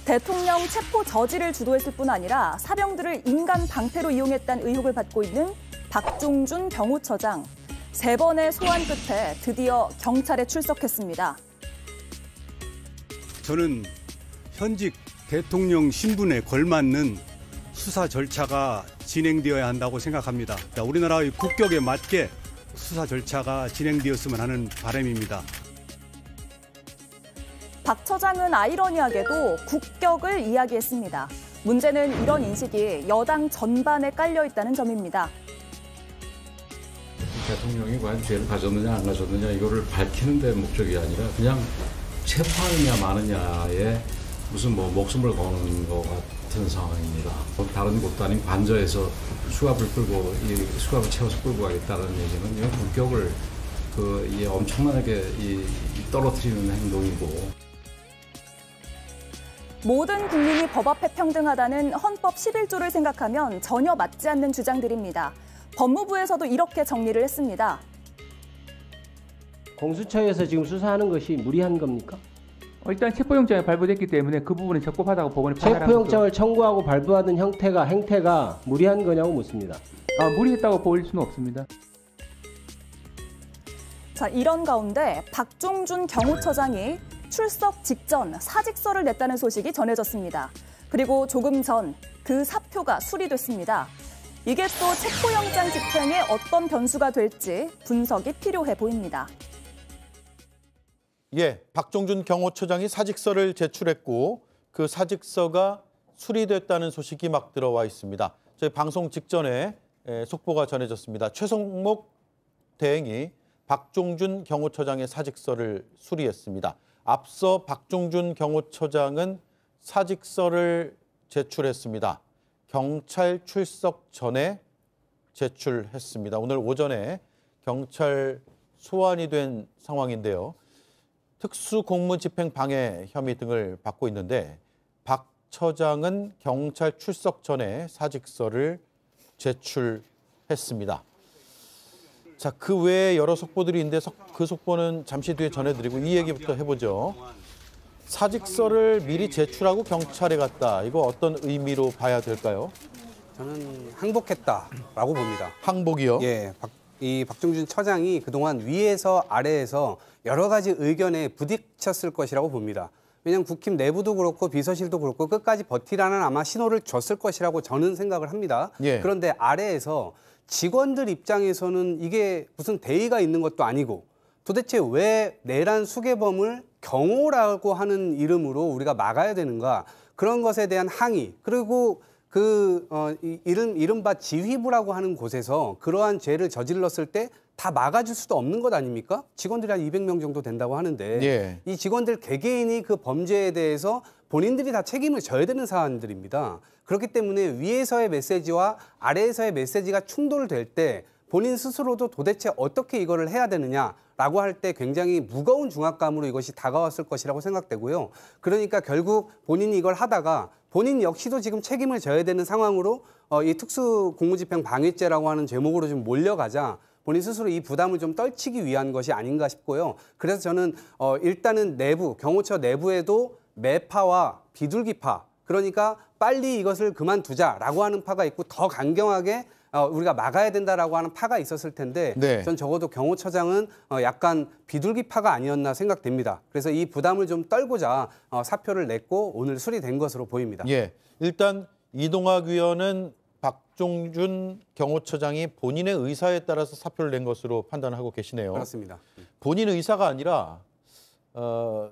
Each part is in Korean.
대통령 체포 저지를 주도했을 뿐 아니라 사병들을 인간 방패로 이용했다는 의혹을 받고 있는 박종준 경호처장. 3번의 소환 끝에 드디어 경찰에 출석했습니다. 저는 현직 대통령 신분에 걸맞는 수사 절차가 진행되어야 한다고 생각합니다. 우리나라의 국격에 맞게 수사 절차가 진행되었으면 하는 바람입니다. 박 처장은 아이러니하게도 국격을 이야기했습니다. 문제는 이런 인식이 여당 전반에 깔려 있다는 점입니다. 대통령이 과연 죄를 가졌느냐 안 가졌느냐 이거를 밝히는 데 목적이 아니라 그냥 체포하느냐 마느냐에 무슨 목숨을 거는 것 같은 상황입니다. 다른 곳도 아닌 관저에서 수갑을 끌고 이 수갑을 채워서 끌고 가겠다는 얘기는 이건 국격을 엄청나게 떨어뜨리는 행동이고. 모든 국민이 법 앞에 평등하다는 헌법 11조를 생각하면 전혀 맞지 않는 주장들입니다. 법무부에서도 이렇게 정리를 했습니다. 공수처에서 지금 수사하는 것이 무리한 겁니까? 일단 체포영장이 발부됐기 때문에 그 부분은 적법하다고 법원이 판단한 거죠. 체포영장을 청구하고 발부하는 행태가 무리한 거냐고 묻습니다. 무리했다고 보일 수는 없습니다. 자, 이런 가운데 박종준 경호처장이 출석 직전 사직서를 냈다는 소식이 전해졌습니다. 그리고 조금 전 그 사표가 수리됐습니다. 이게 또 체포영장 집행에 어떤 변수가 될지 분석이 필요해 보입니다. 예, 박종준 경호처장이 사직서를 제출했고 그 사직서가 수리됐다는 소식이 막 들어와 있습니다. 저희 방송 직전에 속보가 전해졌습니다. 최성목 대행이 박종준 경호처장의 사직서를 수리했습니다. 앞서 박종준 경호처장은 사직서를 제출했습니다. 경찰 출석 전에 제출했습니다. 오늘 오전에 경찰 소환이 된 상황인데요. 특수공무집행 방해 혐의 등을 받고 있는데 박 처장은 경찰 출석 전에 사직서를 제출했습니다. 자, 그 외에 여러 속보들이 있는데 그 속보는 잠시 뒤에 전해드리고 이 얘기부터 해보죠. 사직서를 미리 제출하고 경찰에 갔다. 이거 어떤 의미로 봐야 될까요? 저는 항복했다라고 봅니다. 항복이요? 예, 이 박종준 처장이 그동안 위에서 아래에서 여러 가지 의견에 부딪혔을 것이라고 봅니다. 왜냐하면 국힘 내부도 그렇고 비서실도 그렇고 끝까지 버티라는 아마 신호를 줬을 것이라고 저는 생각을 합니다. 예. 그런데 아래에서 직원들 입장에서는 이게 무슨 대의가 있는 것도 아니고 도대체 왜 내란 수괴범을 경호라고 하는 이름으로 우리가 막아야 되는가, 그런 것에 대한 항의, 그리고 이른바 지휘부라고 하는 곳에서 그러한 죄를 저질렀을 때 다 막아줄 수도 없는 것 아닙니까? 직원들이 한 200명 정도 된다고 하는데 예. 이 직원들 개개인이 그 범죄에 대해서 본인들이 다 책임을 져야 되는 사안들입니다. 그렇기 때문에 위에서의 메시지와 아래에서의 메시지가 충돌될 때 본인 스스로도 도대체 어떻게 이거를 해야 되느냐라고 할 때 굉장히 무거운 중압감으로 이것이 다가왔을 것이라고 생각되고요. 그러니까 결국 본인이 이걸 하다가 본인 역시도 지금 책임을 져야 되는 상황으로 이 특수공무집행 방해죄라고 하는 제목으로 좀 몰려가자 본인 스스로 이 부담을 좀 떨치기 위한 것이 아닌가 싶고요. 그래서 저는 일단은 경호처 내부에도 매파와 비둘기파, 그러니까 빨리 이것을 그만두자라고 하는 파가 있고 더 강경하게 우리가 막아야 된다라고 하는 파가 있었을 텐데 네. 전 적어도 경호처장은 약간 비둘기파가 아니었나 생각됩니다. 그래서 이 부담을 좀 떨고자 사표를 냈고 오늘 수리된 것으로 보입니다. 예, 일단 이동학 위원은 박종준 경호처장이 본인의 의사에 따라서 사표를 낸 것으로 판단하고 계시네요. 그렇습니다. 본인 의사가 아니라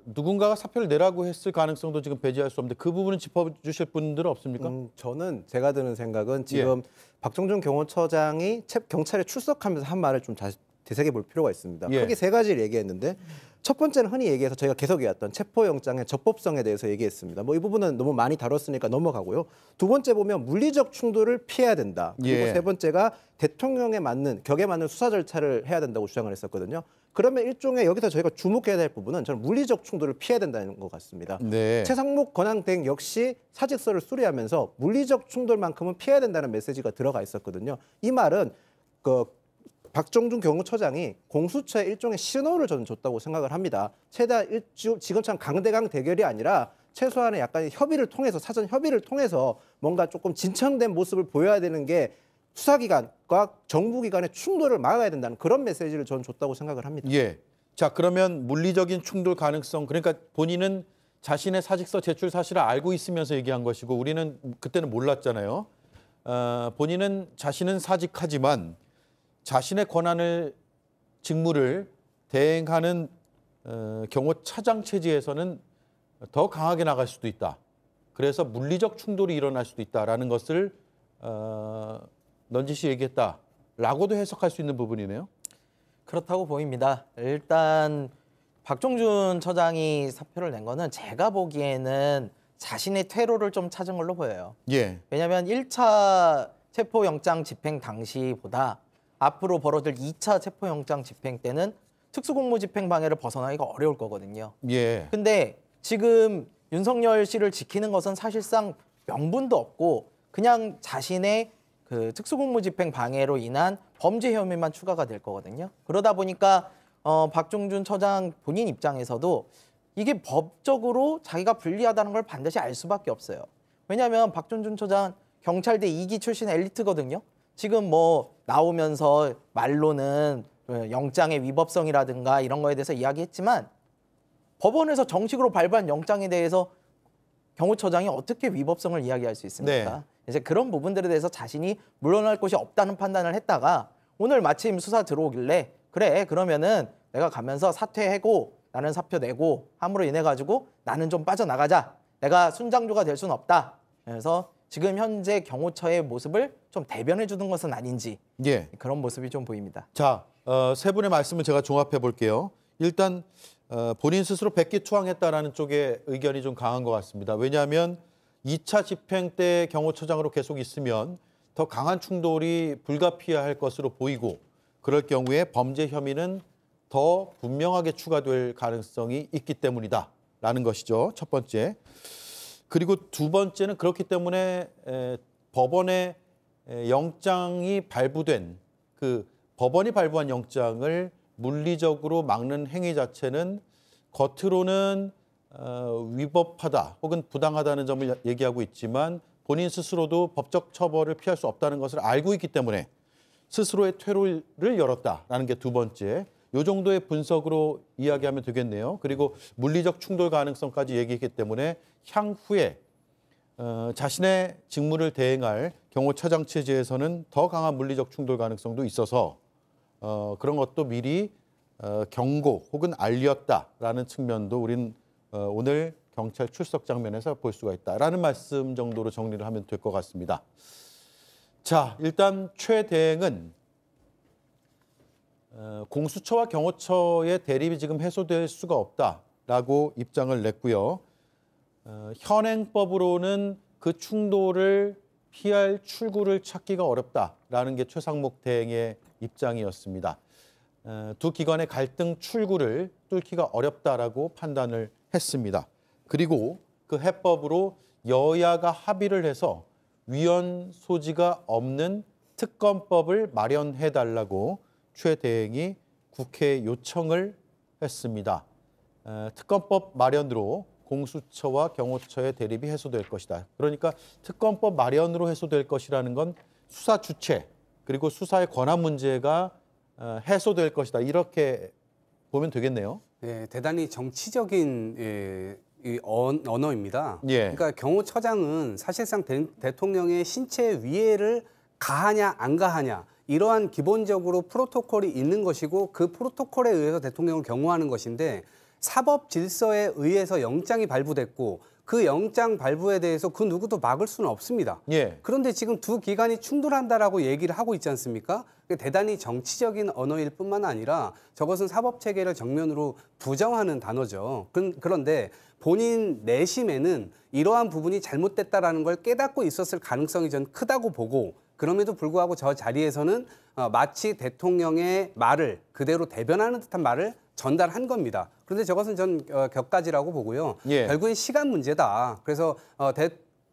누군가가 사표를 내라고 했을 가능성도 지금 배제할 수 없는데 그 부분은 짚어주실 분들은 없습니까? 저는 제가 드는 생각은 지금 박종준 경호처장이 경찰에 출석하면서 한 말을 좀 되새겨 볼 필요가 있습니다. 예. 크게 3가지를 얘기했는데 첫 번째는 흔히 얘기해서 저희가 계속 얘기했던 체포영장의 적법성에 대해서 얘기했습니다. 이 부분은 너무 많이 다뤘으니까 넘어가고요. 두 번째 보면 물리적 충돌을 피해야 된다. 그리고 예. 세 번째가 대통령에 맞는 격에 맞는 수사 절차를 해야 된다고 주장을 했었거든요. 그러면 일종의 여기서 저희가 주목해야 될 부분은 저는 물리적 충돌을 피해야 된다는 것 같습니다. 네. 최상목 권한대행 역시 사직서를 수리하면서 물리적 충돌만큼은 피해야 된다는 메시지가 들어가 있었거든요. 이 말은 박종준 경호처장이 공수처에 일종의 신호를 저는 줬다고 생각을 합니다. 최대한 지금처럼 강대강 대결이 아니라 최소한의 약간의 협의를 통해서 사전 협의를 통해서 뭔가 조금 진척된 모습을 보여야 되는 게 수사기관과 정부기관의 충돌을 막아야 된다는 그런 메시지를 저는 줬다고 생각을 합니다. 예. 자, 그러면 물리적인 충돌 가능성, 그러니까 본인은 자신의 사직서 제출 사실을 알고 있으면서 얘기한 것이고 우리는 그때는 몰랐잖아요. 본인은 자신은 사직하지만 자신의 권한을 직무를 대행하는 경호차장 체제에서는 더 강하게 나갈 수도 있다. 그래서 물리적 충돌이 일어날 수도 있다라는 것을 넌지시 얘기했다라고도 해석할 수 있는 부분이네요. 그렇다고 보입니다. 일단 박종준 처장이 사표를 낸 거는 제가 보기에는 자신의 퇴로를 좀 찾은 걸로 보여요. 예. 왜냐하면 1차 체포영장 집행 당시보다 앞으로 벌어질 2차 체포영장 집행 때는 특수공무집행 방해를 벗어나기가 어려울 거거든요. 예. 근데 지금 윤석열 씨를 지키는 것은 사실상 명분도 없고 그냥 자신의 그 특수공무집행 방해로 인한 범죄 혐의만 추가가 될 거거든요. 그러다 보니까 박종준 처장 본인 입장에서도 이게 법적으로 자기가 불리하다는 걸 반드시 알 수밖에 없어요. 왜냐하면 박종준 처장 경찰대 2기 출신 엘리트거든요. 지금 뭐 나오면서 말로는 영장의 위법성이라든가 이런 거에 대해서 이야기했지만 법원에서 정식으로 발부한 영장에 대해서 경호처장이 어떻게 위법성을 이야기할 수 있습니까? 네. 이제 그런 부분들에 대해서 자신이 물러날 곳이 없다는 판단을 했다가 오늘 마침 수사 들어오길래 그래 그러면은 내가 가면서 사퇴하고 나는 사표 내고 함으로 인해 가지고 나는 좀 빠져나가자. 내가 순장조가 될 수는 없다. 그래서 지금 현재 경호처의 모습을 좀 대변해 주는 것은 아닌지 예. 그런 모습이 좀 보입니다. 자, 세 분의 말씀을 제가 종합해 볼게요. 일단 본인 스스로 백기투항했다라는 쪽의 의견이 좀 강한 것 같습니다. 왜냐하면 2차 집행 때 경호처장으로 계속 있으면 더 강한 충돌이 불가피할 것으로 보이고 그럴 경우에 범죄 혐의는 더 분명하게 추가될 가능성이 있기 때문이다라는 것이죠. 첫 번째. 그리고 두 번째는 그렇기 때문에 법원의 영장이 발부된 그 법원이 발부한 영장을 물리적으로 막는 행위 자체는 겉으로는 위법하다 혹은 부당하다는 점을 얘기하고 있지만 본인 스스로도 법적 처벌을 피할 수 없다는 것을 알고 있기 때문에 스스로의 퇴로를 열었다라는 게 두 번째. 이 정도의 분석으로 이야기하면 되겠네요. 그리고 물리적 충돌 가능성까지 얘기했기 때문에 향후에 자신의 직무를 대행할 경호처장 체제에서는 더 강한 물리적 충돌 가능성도 있어서 그런 것도 미리 경고 혹은 알렸다라는 측면도 우린 오늘 경찰 출석 장면에서 볼 수가 있다라는 말씀 정도로 정리를 하면 될 것 같습니다. 자, 일단 최 대행은 공수처와 경호처의 대립이 지금 해소될 수가 없다라고 입장을 냈고요. 현행법으로는 그 충돌을 피할 출구를 찾기가 어렵다라는 게 최상목 대행의 입장이었습니다. 두 기관의 갈등 출구를 뚫기가 어렵다라고 판단을 했습니다. 그리고 그 해법으로 여야가 합의를 해서 위헌 소지가 없는 특검법을 마련해달라고 최 대행이 국회에 요청을 했습니다. 특검법 마련으로 공수처와 경호처의 대립이 해소될 것이다. 그러니까 특검법 마련으로 해소될 것이라는 건 수사 주체 그리고 수사의 권한 문제가 해소될 것이다. 이렇게 보면 되겠네요. 네, 대단히 정치적인 이 언어입니다. 예. 그러니까 경호처장은 사실상 대통령의 신체 위해를 가하냐 안 가하냐 이러한 기본적으로 프로토콜이 있는 것이고 그 프로토콜에 의해서 대통령을 경호하는 것인데 사법 질서에 의해서 영장이 발부됐고 그 영장 발부에 대해서 그 누구도 막을 수는 없습니다. 예. 그런데 지금 두 기관이 충돌한다라고 얘기를 하고 있지 않습니까? 대단히 정치적인 언어일 뿐만 아니라 저것은 사법체계를 정면으로 부정하는 단어죠. 그런데 본인 내심에는 이러한 부분이 잘못됐다라는 걸 깨닫고 있었을 가능성이 전 크다고 보고 그럼에도 불구하고 저 자리에서는 마치 대통령의 말을 그대로 대변하는 듯한 말을 전달한 겁니다. 그런데 저것은 전 격가지라고 보고요. 예. 결국엔 시간 문제다. 그래서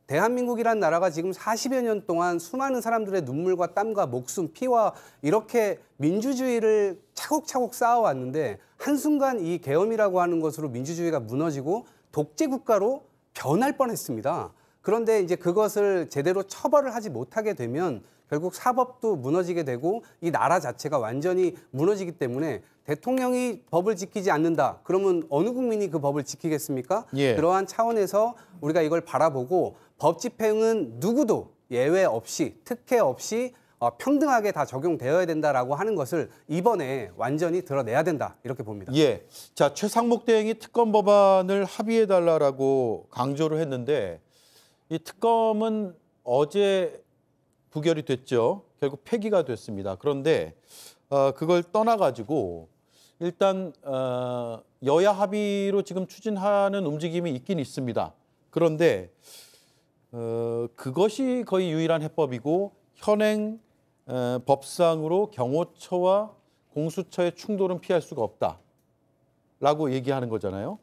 대한민국이란 나라가 지금 40여 년 동안 수많은 사람들의 눈물과 땀과 목숨, 피와 이렇게 민주주의를 차곡차곡 쌓아왔는데 한순간 이 계엄이라고 하는 것으로 민주주의가 무너지고 독재 국가로 변할 뻔했습니다. 그런데 이제 그것을 제대로 처벌을 하지 못하게 되면 결국 사법도 무너지게 되고 이 나라 자체가 완전히 무너지기 때문에 대통령이 법을 지키지 않는다. 그러면 어느 국민이 그 법을 지키겠습니까? 예. 그러한 차원에서 우리가 이걸 바라보고 법 집행은 누구도 예외 없이 특혜 없이 평등하게 다 적용되어야 된다라고 하는 것을 이번에 완전히 드러내야 된다. 이렇게 봅니다. 예. 자, 최상목 대행이 특검 법안을 합의해달라고 강조를 했는데 이 특검은 어제 부결이 됐죠. 결국 폐기가 됐습니다. 그런데 그걸 떠나가지고 일단 여야 합의로 지금 추진하는 움직임이 있긴 있습니다. 그런데 그것이 거의 유일한 해법이고 현행 법상으로 경호처와 공수처의 충돌은 피할 수가 없다라고 얘기하는 거잖아요.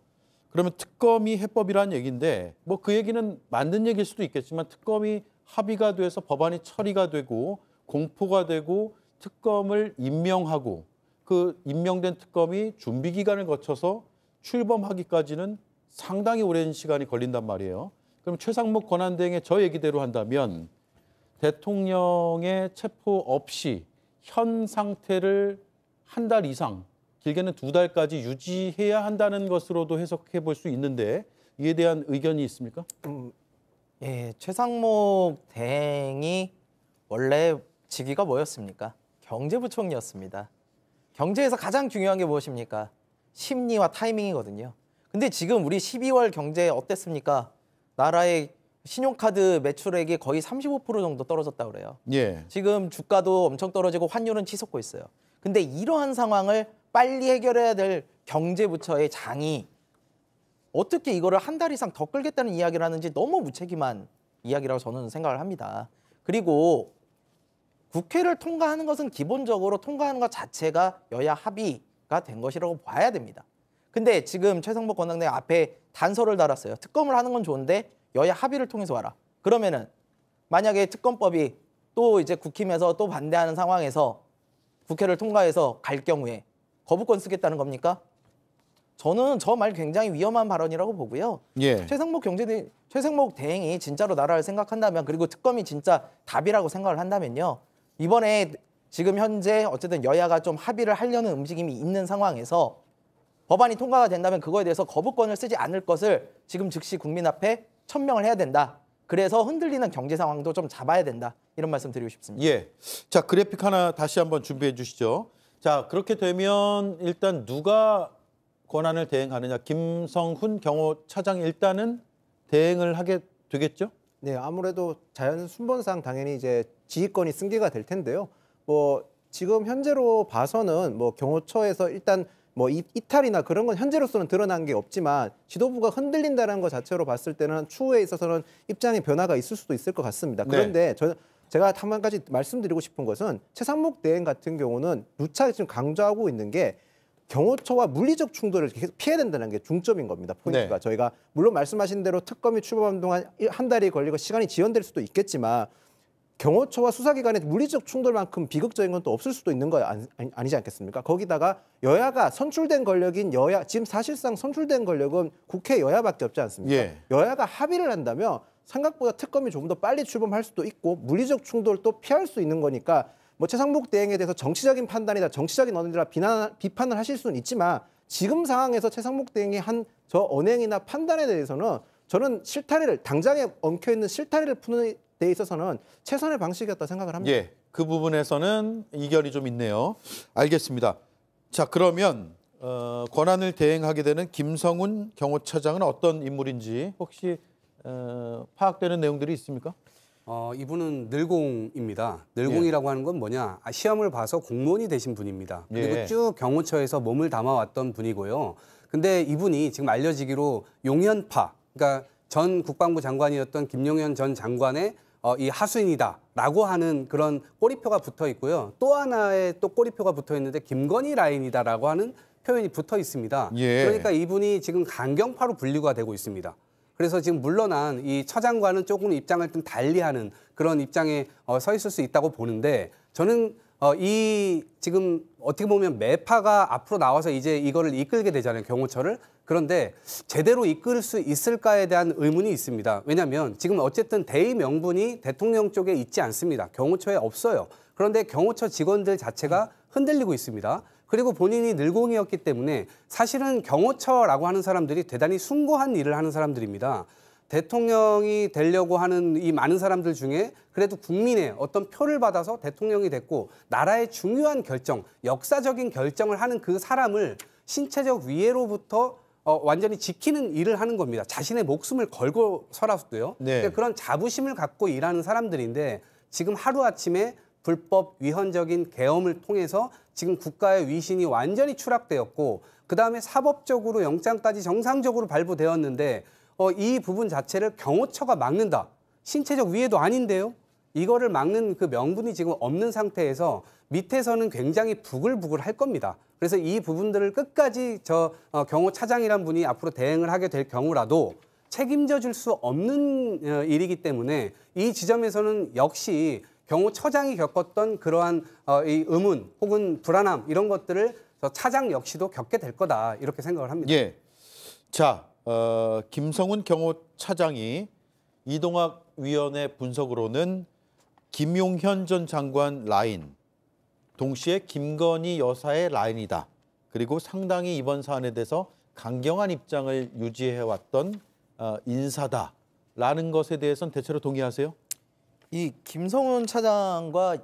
그러면 특검이 해법이라는 얘기인데 뭐 그 얘기는 맞는 얘기일 수도 있겠지만 특검이 합의가 돼서 법안이 처리가 되고 공포가 되고 특검을 임명하고 그 임명된 특검이 준비 기간을 거쳐서 출범하기까지는 상당히 오랜 시간이 걸린단 말이에요. 그럼 최상목 권한대행의 저 얘기대로 한다면 대통령의 체포 없이 현 상태를 한 달 이상, 길게는 2달까지 유지해야 한다는 것으로도 해석해 볼 수 있는데 이에 대한 의견이 있습니까? 예, 최상목 대행이 원래 직위가 뭐였습니까? 경제부총리였습니다. 경제에서 가장 중요한 게 무엇입니까? 심리와 타이밍이거든요. 근데 지금 우리 12월 경제 어땠습니까? 나라의 신용카드 매출액이 거의 35% 정도 떨어졌다고 그래요. 예. 지금 주가도 엄청 떨어지고 환율은 치솟고 있어요. 근데 이러한 상황을 빨리 해결해야 될 경제부처의 장이 어떻게 이거를 한 달 이상 더 끌겠다는 이야기를 하는지 너무 무책임한 이야기라고 저는 생각을 합니다. 그리고 국회를 통과하는 것은 기본적으로 통과하는 것 자체가 여야 합의가 된 것이라고 봐야 됩니다. 근데 지금 최상목 권한대행 앞에 단서를 달았어요. 특검을 하는 건 좋은데 여야 합의를 통해서 와라. 그러면은 만약에 특검법이 또 이제 국힘에서 또 반대하는 상황에서 국회를 통과해서 갈 경우에 거부권 쓰겠다는 겁니까? 저는 저 말 굉장히 위험한 발언이라고 보고요. 예. 최상목 대행이 진짜로 나라를 생각한다면 그리고 특검이 진짜 답이라고 생각을 한다면요. 이번에 지금 현재 어쨌든 여야가 좀 합의를 하려는 움직임이 있는 상황에서 법안이 통과가 된다면 그거에 대해서 거부권을 쓰지 않을 것을 지금 즉시 국민 앞에 천명을 해야 된다. 그래서 흔들리는 경제 상황도 좀 잡아야 된다. 이런 말씀 드리고 싶습니다. 예. 자, 그래픽 하나 다시 한번 준비해 주시죠. 자, 그렇게 되면 일단 누가 권한을 대행하느냐. 김성훈 경호차장이 일단은 대행을 하게 되겠죠? 네, 아무래도 자연 순번상 당연히 이제 지휘권이 승계가 될 텐데요. 뭐 지금 현재로 봐서는 뭐 경호처에서 일단 뭐 이탈이나 그런 건 현재로서는 드러난 게 없지만 지도부가 흔들린다는 것 자체로 봤을 때는 추후에 있어서는 입장의 변화가 있을 수도 있을 것 같습니다. 그런데 제가 한 가지 말씀드리고 싶은 것은 최상목 대행 같은 경우는 누차 지금 강조하고 있는 게 경호처와 물리적 충돌을 계속 피해야 된다는 게 중점인 겁니다. 포인트가. 네. 저희가 물론 말씀하신 대로 특검이 출범하는 동안 한 달이 걸리고 시간이 지연될 수도 있겠지만 경호처와 수사기관의 물리적 충돌만큼 비극적인 건 또 없을 수도 있는 거 아니지 않겠습니까? 거기다가 여야가 선출된 권력인 지금 사실상 선출된 권력은 국회 여야밖에 없지 않습니까? 예. 여야가 합의를 한다면 생각보다 특검이 조금 더 빨리 출범할 수도 있고 물리적 충돌도 피할 수 있는 거니까 뭐 최상목 대행에 대해서 정치적인 판단이다, 정치적인 언어라 비판을 하실 수는 있지만 지금 상황에서 최상목 대행이 한 저 언행이나 판단에 대해서는 저는 실타래를 당장에 엉켜있는 실타래를 푸는 데 있어서는 최선의 방식이었다 생각을 합니다. 예, 그 부분에서는 이견이 좀 있네요. 알겠습니다. 자, 그러면 권한을 대행하게 되는 김성훈 경호차장은 어떤 인물인지 혹시 파악되는 내용들이 있습니까? 이분은 늘공입니다. 늘공이라고 하는 건 뭐냐? 시험을 봐서 공무원이 되신 분입니다. 그리고 쭉 경호처에서 몸을 담아왔던 분이고요. 근데 이분이 지금 알려지기로 용현파, 그러니까 전 국방부 장관이었던 김용현 전 장관의 이 하수인이다라고 하는 그런 꼬리표가 붙어 있고요. 또 하나의 또 꼬리표가 붙어 있는데 김건희 라인이다라고 하는 표현이 붙어 있습니다. 예. 그러니까 이분이 지금 강경파로 분류가 되고 있습니다. 그래서 지금 물러난 이 처장과는 조금 입장을 좀 달리하는 그런 입장에 서 있을 수 있다고 보는데 저는 이 지금 어떻게 보면 매파가 앞으로 나와서 이제 이거를 이끌게 되잖아요, 경호처를. 그런데 제대로 이끌 수 있을까에 대한 의문이 있습니다. 왜냐하면 지금 어쨌든 대의 명분이 대통령 쪽에 있지 않습니다. 경호처에 없어요. 그런데 경호처 직원들 자체가 흔들리고 있습니다. 그리고 본인이 늘공이었기 때문에 사실은 경호처라고 하는 사람들이 대단히 숭고한 일을 하는 사람들입니다. 대통령이 되려고 하는 이 많은 사람들 중에 그래도 국민의 어떤 표를 받아서 대통령이 됐고 나라의 중요한 결정, 역사적인 결정을 하는 그 사람을 신체적 위해로부터 완전히 지키는 일을 하는 겁니다. 자신의 목숨을 걸고서라도요. 네. 그런 자부심을 갖고 일하는 사람들인데 지금 하루아침에 불법 위헌적인 계엄을 통해서 지금 국가의 위신이 완전히 추락되었고 그다음에 사법적으로 영장까지 정상적으로 발부되었는데 이 부분 자체를 경호처가 막는다. 신체적 위해도 아닌데요. 이거를 막는 그 명분이 지금 없는 상태에서 밑에서는 굉장히 부글부글 할 겁니다. 그래서 이 부분들을 끝까지 경호차장이란 분이 앞으로 대응을 하게 될 경우라도 책임져 줄 수 없는 일이기 때문에 이 지점에서는 역시 경호처장이 겪었던 그러한 이 의문 혹은 불안함 이런 것들을 차장 역시도 겪게 될 거다 이렇게 생각을 합니다. 예. 자, 김성훈 경호차장이 이동학 위원회 분석으로는 김용현 전 장관 라인, 동시에 김건희 여사의 라인이다. 그리고 상당히 이번 사안에 대해서 강경한 입장을 유지해왔던 인사다라는 것에 대해서는 대체로 동의하세요? 이 김성훈 차장과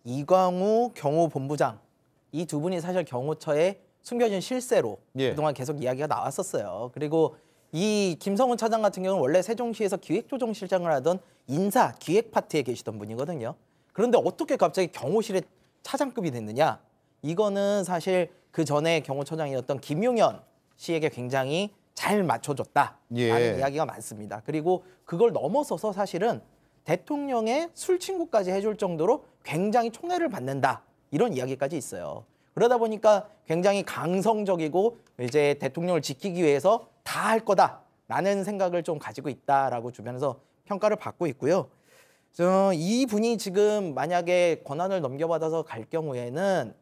이광우 경호본부장 이 두 분이 사실 경호처의 숨겨진 실세로 그동안 계속 이야기가 나왔었어요. 그리고 이 김성훈 차장 같은 경우는 원래 세종시에서 기획조정실장을 하던 인사 기획 파트에 계시던 분이거든요. 그런데 어떻게 갑자기 경호실의 차장급이 됐느냐? 이거는 사실 그 전에 경호처장이었던 김용현 씨에게 굉장히 잘 맞춰줬다라는 이야기가 많습니다. 그리고 그걸 넘어서서 사실은 대통령의 술 친구까지 해줄 정도로 굉장히 총애를 받는다. 이런 이야기까지 있어요. 그러다 보니까 굉장히 강성적이고 이제 대통령을 지키기 위해서 다 할 거다라는 생각을 좀 가지고 있다라고 주변에서 평가를 받고 있고요. 이 분이 지금 만약에 권한을 넘겨받아서 갈 경우에는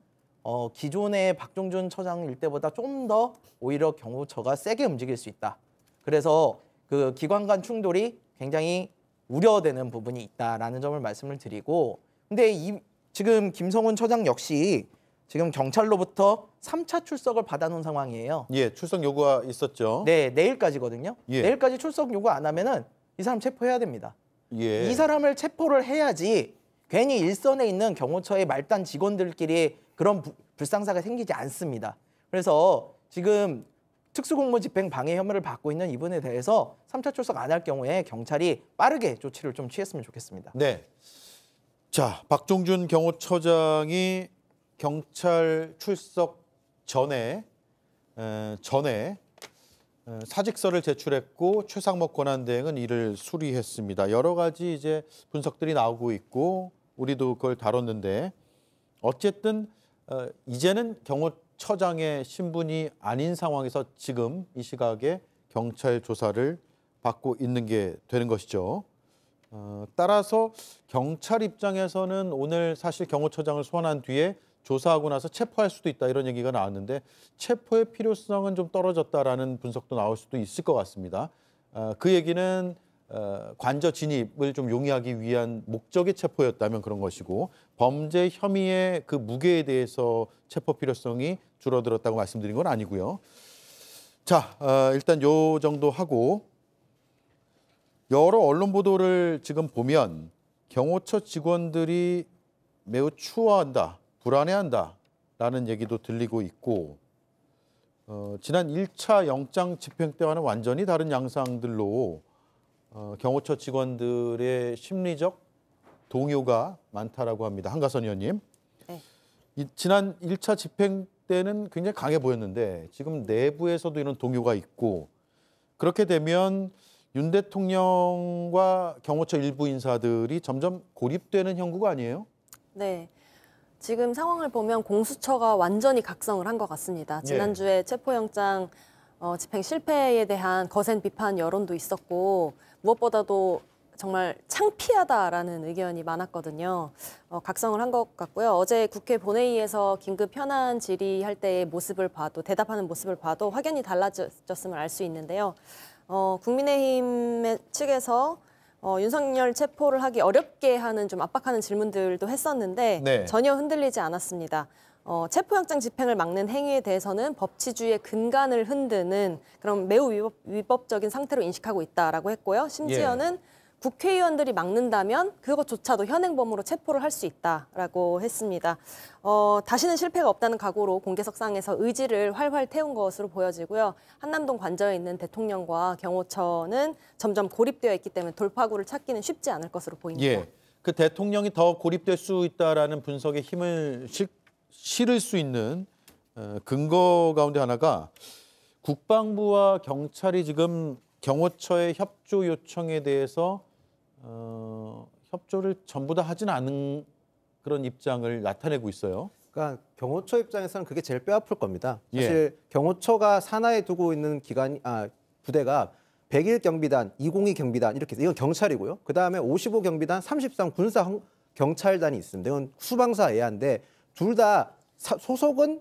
기존의 박종준 처장 일때보다 좀 더 오히려 경호처가 세게 움직일 수 있다. 그래서 그 기관 간 충돌이 굉장히 우려되는 부분이 있다라는 점을 말씀을 드리고, 근데 지금 김성훈 처장 역시 지금 경찰로부터 3차 출석을 받아놓은 상황이에요. 예, 출석 요구가 있었죠. 네, 내일까지거든요. 예. 내일까지 출석 요구 안 하면은 이 사람 체포해야 됩니다. 예. 이 사람을 체포를 해야지 괜히 일선에 있는 경호처의 말단 직원들끼리 그런 불상사가 생기지 않습니다. 그래서 지금 특수공무집행 방해 혐의를 받고 있는 이분에 대해서 3차 출석 안 할 경우에 경찰이 빠르게 조치를 좀 취했으면 좋겠습니다. 네. 자, 박종준 경호처장이 경찰 출석 전에 사직서를 제출했고 최상목 권한대행은 이를 수리했습니다. 여러 가지 이제 분석들이 나오고 있고 우리도 그걸 다뤘는데 어쨌든 이제는 경호처장의 신분이 아닌 상황에서 지금 이 시각에 경찰 조사를 받고 있는 게 되는 것이죠. 따라서 경찰 입장에서는 오늘 사실 경호처장을 소환한 뒤에 조사하고 나서 체포할 수도 있다 이런 얘기가 나왔는데 체포의 필요성은 좀 떨어졌다라는 분석도 나올 수도 있을 것 같습니다. 그 얘기는 관저 진입을 좀 용이하기 위한 목적의 체포였다면 그런 것이고 범죄 혐의의 그 무게에 대해서 체포 필요성이 줄어들었다고 말씀드린 건 아니고요. 자, 일단 요 정도 하고 여러 언론 보도를 지금 보면 경호처 직원들이 매우 추워한다, 불안해한다라는 얘기도 들리고 있고 지난 1차 영장 집행 때와는 완전히 다른 양상들로 경호처 직원들의 심리적 동요가 많다라고 합니다. 한가선 의원님. 네. 지난 1차 집행 때는 굉장히 강해 보였는데 지금 내부에서도 이런 동요가 있고 그렇게 되면 윤 대통령과 경호처 일부 인사들이 점점 고립되는 형국가 아니에요? 네. 지금 상황을 보면 공수처가 완전히 각성을 한 것 같습니다. 지난주에 체포영장 집행 실패에 대한 거센 비판 여론도 있었고 무엇보다도 정말 창피하다라는 의견이 많았거든요. 각성을 한 것 같고요. 어제 국회 본회의에서 긴급 현안 질의할 때의 모습을 봐도, 대답하는 모습을 봐도 확연히 달라졌음을 알 수 있는데요. 국민의힘 측에서 윤석열 체포를 하기 어렵게 하는 좀 압박하는 질문들도 했었는데 네. 전혀 흔들리지 않았습니다. 체포영장 집행을 막는 행위에 대해서는 법치주의의 근간을 흔드는 그런 매우 위법적인 상태로 인식하고 있다라고 했고요. 심지어는 국회의원들이 막는다면 그것조차도 현행범으로 체포를 할 수 있다라고 했습니다. 다시는 실패가 없다는 각오로 공개석상에서 의지를 활활 태운 것으로 보여지고요. 한남동 관저에 있는 대통령과 경호처는 점점 고립되어 있기 때문에 돌파구를 찾기는 쉽지 않을 것으로 보입니다. 예, 그 대통령이 더 고립될 수 있다라는 분석에 힘을 실을 수 있는 근거 가운데 하나가 국방부와 경찰이 지금 경호처의 협조 요청에 대해서 협조를 전부 다 하진 않은 그런 입장을 나타내고 있어요. 그러니까 경호처 입장에서는 그게 제일 뼈아플 겁니다. 사실 경호처가 산하에 두고 있는 부대가 101 경비단, 202 경비단 이렇게 이건 경찰이고요. 그다음에 55 경비단, 33 군사 경찰단이 있습니다. 이건 수방사 예하인데 둘 다 소속은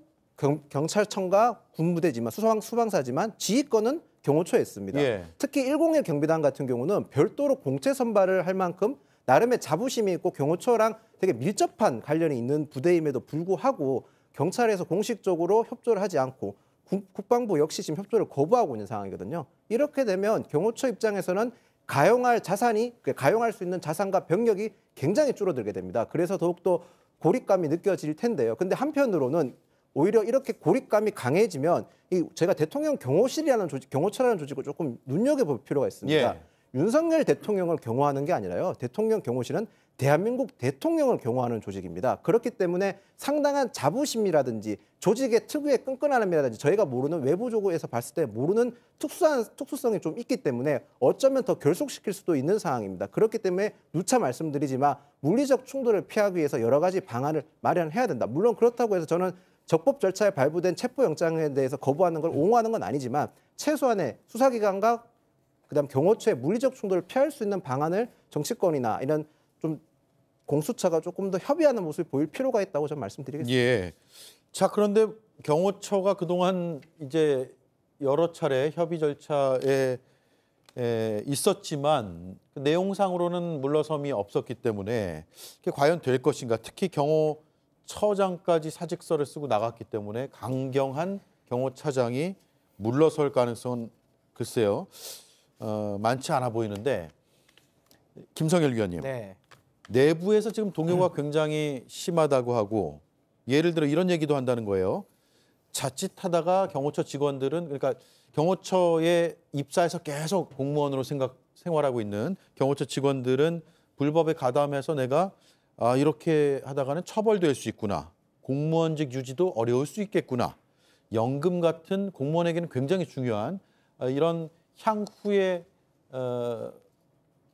경찰청과 군부대지만 수방사지만 지휘권은 경호처에 있습니다. 특히 101 경비단 같은 경우는 별도로 공채 선발을 할 만큼 나름의 자부심이 있고 경호처랑 되게 밀접한 관련이 있는 부대임에도 불구하고 경찰에서 공식적으로 협조를 하지 않고 국방부 역시 지금 협조를 거부하고 있는 상황이거든요. 이렇게 되면 경호처 입장에서는 가용할 수 있는 자산과 병력이 굉장히 줄어들게 됩니다. 그래서 더욱더 고립감이 느껴질 텐데요. 근데 한편으로는 오히려 이렇게 고립감이 강해지면 제가 대통령 경호실이라는 조직, 경호처라는 조직을 조금 눈여겨볼 필요가 있습니다. 윤석열 대통령을 경호하는 게 아니라요. 대통령 경호실은 대한민국 대통령을 경호하는 조직입니다. 그렇기 때문에 상당한 자부심이라든지 조직의 특유의 끈끈함이라든지 저희가 모르는 외부적으로서 봤을 때 모르는 특수성이 좀 있기 때문에 어쩌면 더 결속시킬 수도 있는 상황입니다. 그렇기 때문에 누차 말씀드리지만 물리적 충돌을 피하기 위해서 여러 가지 방안을 마련해야 된다. 물론 그렇다고 해서 저는 적법 절차에 발부된 체포영장에 대해서 거부하는 걸 옹호하는 건 아니지만 최소한의 수사기관과 그다음 경호처의 물리적 충돌을 피할 수 있는 방안을 정치권이나 이런 좀 공수처가 조금 더 협의하는 모습을 보일 필요가 있다고 저는 말씀드리겠습니다. 예. 자, 그런데 경호처가 그동안 이제 여러 차례 협의 절차에 있었지만 그 내용상으로는 물러섬이 없었기 때문에 그게 과연 될 것인가. 특히 경호처장까지 사직서를 쓰고 나갔기 때문에 강경한 경호차장이 물러설 가능성은 글쎄요. 많지 않아 보이는데 김성열 위원님. 내부에서 지금 동요가 굉장히 심하다고 하고 예를 들어 이런 얘기도 한다는 거예요. 자칫하다가 경호처 직원들은 그러니까 경호처에 입사해서 계속 공무원으로 생활하고 있는 경호처 직원들은 불법에 가담해서 내가 이렇게 하다가는 처벌될 수 있구나. 공무원직 유지도 어려울 수 있겠구나. 연금 같은 공무원에게는 굉장히 중요한 이런 향후의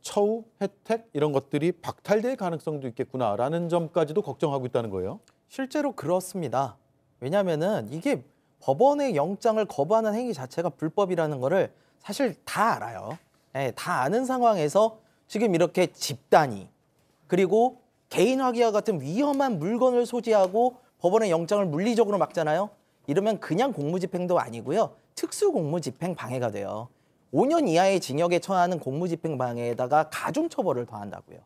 처우, 혜택 이런 것들이 박탈될 가능성도 있겠구나라는 점까지도 걱정하고 있다는 거예요. 실제로 그렇습니다. 왜냐하면은 이게 법원의 영장을 거부하는 행위 자체가 불법이라는 거를 사실 다 알아요. 다 아는 상황에서 지금 이렇게 집단이 그리고 개인화기와 같은 위험한 물건을 소지하고 법원의 영장을 물리적으로 막잖아요. 이러면 그냥 공무집행도 아니고요. 특수공무집행 방해가 돼요. 5년 이하의 징역에 처하는 공무집행 방해에다가 가중처벌을 더한다고요.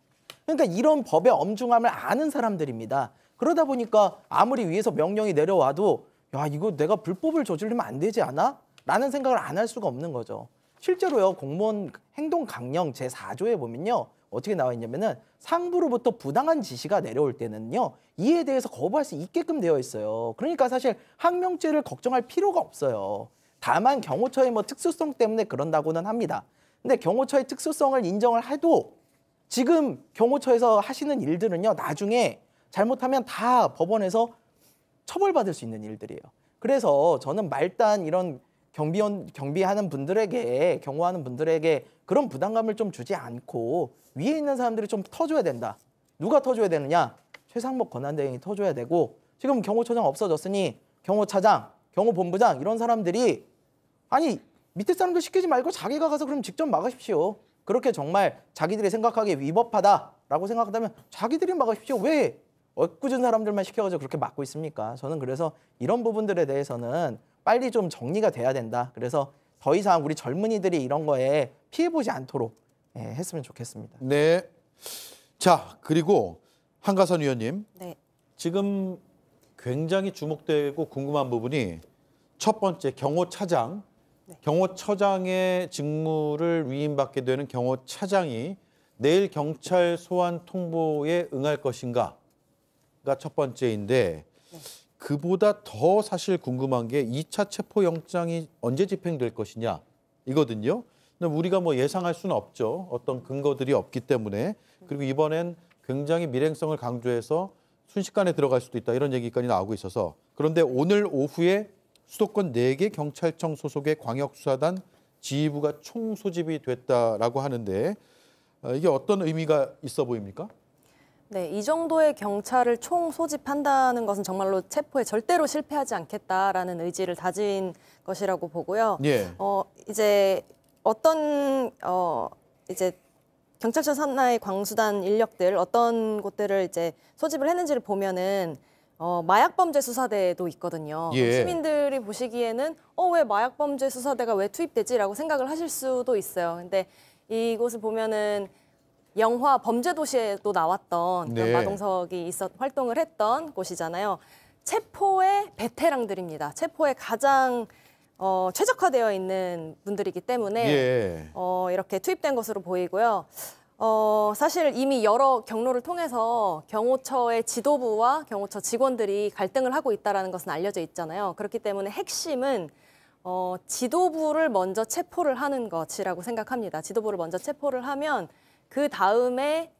그러니까 이런 법의 엄중함을 아는 사람들입니다. 그러다 보니까 아무리 위에서 명령이 내려와도 야 이거 내가 불법을 저지르면 안 되지 않아? 라는 생각을 안 할 수가 없는 거죠. 실제로요. 공무원 행동강령 제4조에 보면요. 어떻게 나와 있냐면은 상부로부터 부당한 지시가 내려올 때는요. 이에 대해서 거부할 수 있게끔 되어 있어요. 그러니까 사실 항명죄를 걱정할 필요가 없어요. 다만 경호처의 특수성 때문에 그런다고는 합니다. 근데 경호처의 특수성을 인정을 해도 지금 경호처에서 하시는 일들은요. 나중에 잘못하면 다 법원에서 처벌받을 수 있는 일들이에요. 그래서 저는 말단 이런 경비하는 분들에게 경호하는 분들에게 그런 부담감을 좀 주지 않고 위에 있는 사람들이 좀 터줘야 된다. 누가 터줘야 되느냐? 최상목 권한대행이 터줘야 되고 지금 경호처장 없어졌으니 경호차장, 경호본부장 이런 사람들이 아니 밑에 사람들 시키지 말고 자기가 가서 그럼 직접 막으십시오. 그렇게 정말 자기들이 생각하기에 위법하다라고 생각한다면 자기들이 막으십시오. 왜 엊그전 사람들만 시켜가지고 그렇게 막고 있습니까? 저는 그래서 이런 부분들에 대해서는 빨리 좀 정리가 돼야 된다. 그래서 더 이상 우리 젊은이들이 이런 거에 피해보지 않도록 했으면 좋겠습니다. 네. 자, 그리고 한가선 위원님. 네. 지금 굉장히 주목되고 궁금한 부분이 첫 번째 경호차장. 경호처장의 직무를 위임받게 되는 경호차장이 내일 경찰 소환 통보에 응할 것인가가 첫 번째인데 그보다 더 사실 궁금한 게 2차 체포영장이 언제 집행될 것이냐 이거든요. 근데 우리가 뭐 예상할 수는 없죠. 어떤 근거들이 없기 때문에. 그리고 이번엔 굉장히 밀행성을 강조해서 순식간에 들어갈 수도 있다 이런 얘기까지 나오고 있어서 그런데 오늘 오후에 수도권 4개 경찰청 소속의 광역수사단 지휘부가 총소집이 됐다라고 하는데 이게 어떤 의미가 있어 보입니까? 네, 이 정도의 경찰을 총소집한다는 것은 정말로 체포에 절대로 실패하지 않겠다라는 의지를 다진 것이라고 보고요. 예. 이제 이제 경찰청 산하의 광수단 인력들 어떤 곳들을 이제 소집을 했는지를 보면은 마약범죄 수사대도 있거든요. 예. 시민들이 보시기에는 왜 마약범죄 수사대가 왜 투입되지라고 생각을 하실 수도 있어요. 근데 이곳을 보면은 영화 범죄도시에도 나왔던 네. 마동석이 활동을 했던 곳이잖아요. 체포의 베테랑들입니다. 체포에 가장 최적화되어 있는 분들이기 때문에 예. 이렇게 투입된 것으로 보이고요. 사실 이미 여러 경로를 통해서 경호처의 지도부와 경호처 직원들이 갈등을 하고 있다는 것은 알려져 있잖아요. 그렇기 때문에 핵심은 지도부를 먼저 체포를 하는 것이라고 생각합니다. 지도부를 먼저 체포를 하면 그 다음에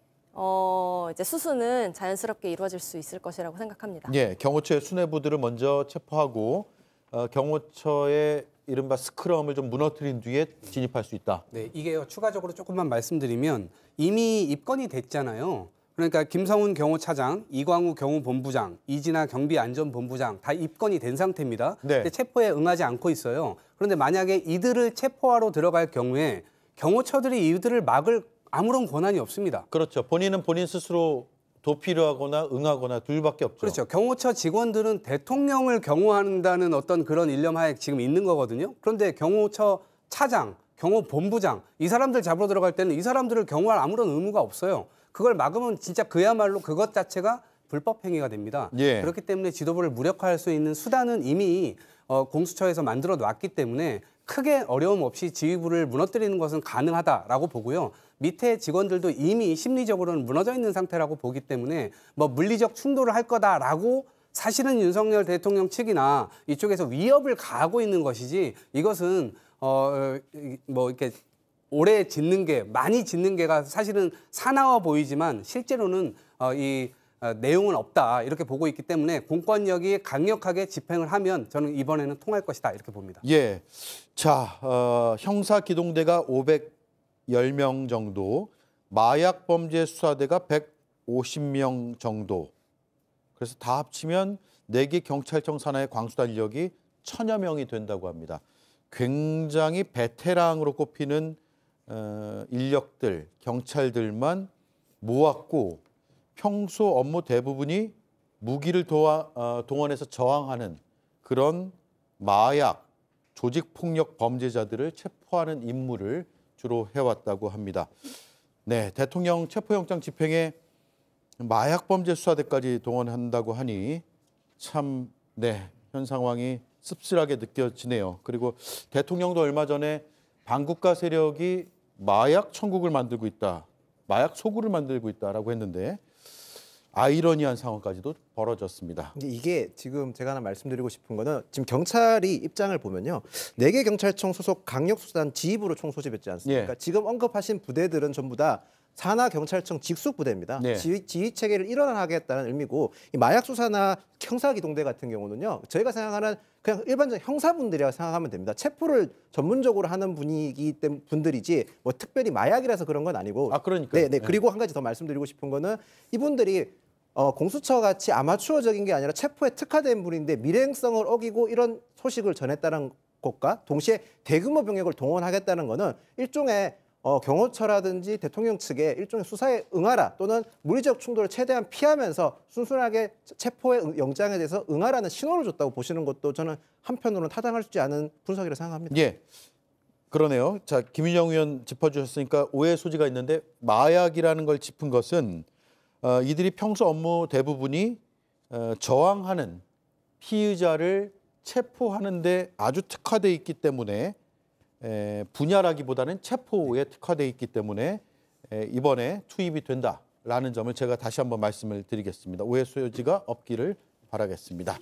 이제 수수는 자연스럽게 이루어질 수 있을 것이라고 생각합니다. 예, 경호처의 수뇌부들을 먼저 체포하고 경호처의 이른바 스크럼을 좀 무너뜨린 뒤에 진입할 수 있다. 네, 이게요. 추가적으로 조금만 말씀드리면 이미 입건이 됐잖아요. 그러니까 김성훈 경호차장, 이광우 경호본부장, 이진아 경비안전본부장 다 입건이 된 상태입니다. 네. 근데 체포에 응하지 않고 있어요. 그런데 만약에 이들을 체포하러 들어갈 경우에 경호처들이 이들을 막을 아무런 권한이 없습니다. 그렇죠. 본인은 본인 스스로 도피를 하거나 응하거나 둘밖에 없죠. 그렇죠. 경호처 직원들은 대통령을 경호한다는 어떤 그런 일념하에 지금 있는 거거든요. 그런데 경호처 차장, 경호본부장 이 사람들 잡으러 들어갈 때는 이 사람들을 경호할 아무런 의무가 없어요. 그걸 막으면 진짜 그야말로 그것 자체가 불법 행위가 됩니다. 예. 그렇기 때문에 지도부를 무력화할 수 있는 수단은 이미 공수처에서 만들어 놨기 때문에 크게 어려움 없이 지휘부를 무너뜨리는 것은 가능하다라고 보고요. 밑에 직원들도 이미 심리적으로는 무너져 있는 상태라고 보기 때문에 뭐 물리적 충돌을 할 거다라고 사실은 윤석열 대통령 측이나 이쪽에서 위협을 가하고 있는 것이지 이것은 뭐 이렇게 오래 짓는 게 많이 짓는 게가 사실은 사나워 보이지만 실제로는 내용은 없다 이렇게 보고 있기 때문에 공권력이 강력하게 집행을 하면 저는 이번에는 통할 것이다 이렇게 봅니다. 예, 자 형사 기동대가 510명 정도, 마약 범죄 수사대가 150명 정도. 그래서 다 합치면 4개 경찰청 산하의 광수단 인력이 1000여 명이 된다고 합니다. 굉장히 베테랑으로 꼽히는 인력들, 경찰들만 모았고 평소 업무 대부분이 무기를 동원해서 저항하는 그런 마약, 조직폭력 범죄자들을 체포하는 임무를 주로 해왔다고 합니다. 네, 대통령 체포영장 집행에 마약범죄 수사대까지 동원한다고 하니 참, 네, 현 상황이 씁쓸하게 느껴지네요. 그리고 대통령도 얼마 전에 반국가 세력이 마약 천국을 만들고 있다, 마약 소굴을 만들고 있다라고 했는데 아이러니한 상황까지도 벌어졌습니다. 근데 이게 지금 제가 하나 말씀드리고 싶은 거는 지금 경찰이 입장을 보면요. 4개 경찰청 소속 강력수사단 지휘부로 총소집했지 않습니까? 예. 지금 언급하신 부대들은 전부 다 산하경찰청 직속 부대입니다. 네. 지휘 체계를 일원화하겠다는 의미고 이 마약 수사나 형사기동대 같은 경우는요. 저희가 생각하는 그냥 일반적 형사분들이라고 생각하면 됩니다. 체포를 전문적으로 하는 분들이지 뭐 특별히 마약이라서 그런 건 아니고. 아, 그러니까요. 네. 그리고 한 가지 더 말씀드리고 싶은 거는 이분들이 공수처 같이 아마추어적인 게 아니라 체포에 특화된 분인데 밀행성을 어기고 이런 소식을 전했다는 것과 동시에 대규모 병력을 동원하겠다는 거는 일종의 경호처라든지 대통령 측에 일종의 수사에 응하라 또는 물리적 충돌을 최대한 피하면서 순순하게 체포의 영장에 대해서 응하라는 신호를 줬다고 보시는 것도 저는 한편으로는 타당하지 않은 분석이라고 생각합니다. 예, 그러네요. 자, 김윤영 의원 짚어주셨으니까 오해 소지가 있는데 마약이라는 걸 짚은 것은 이들이 평소 업무 대부분이 저항하는 피의자를 체포하는 데 아주 특화돼 있기 때문에 분야라기보다는 체포에 특화돼 있기 때문에 이번에 투입이 된다라는 점을 제가 다시 한번 말씀을 드리겠습니다. 오해 소지가 없기를 바라겠습니다.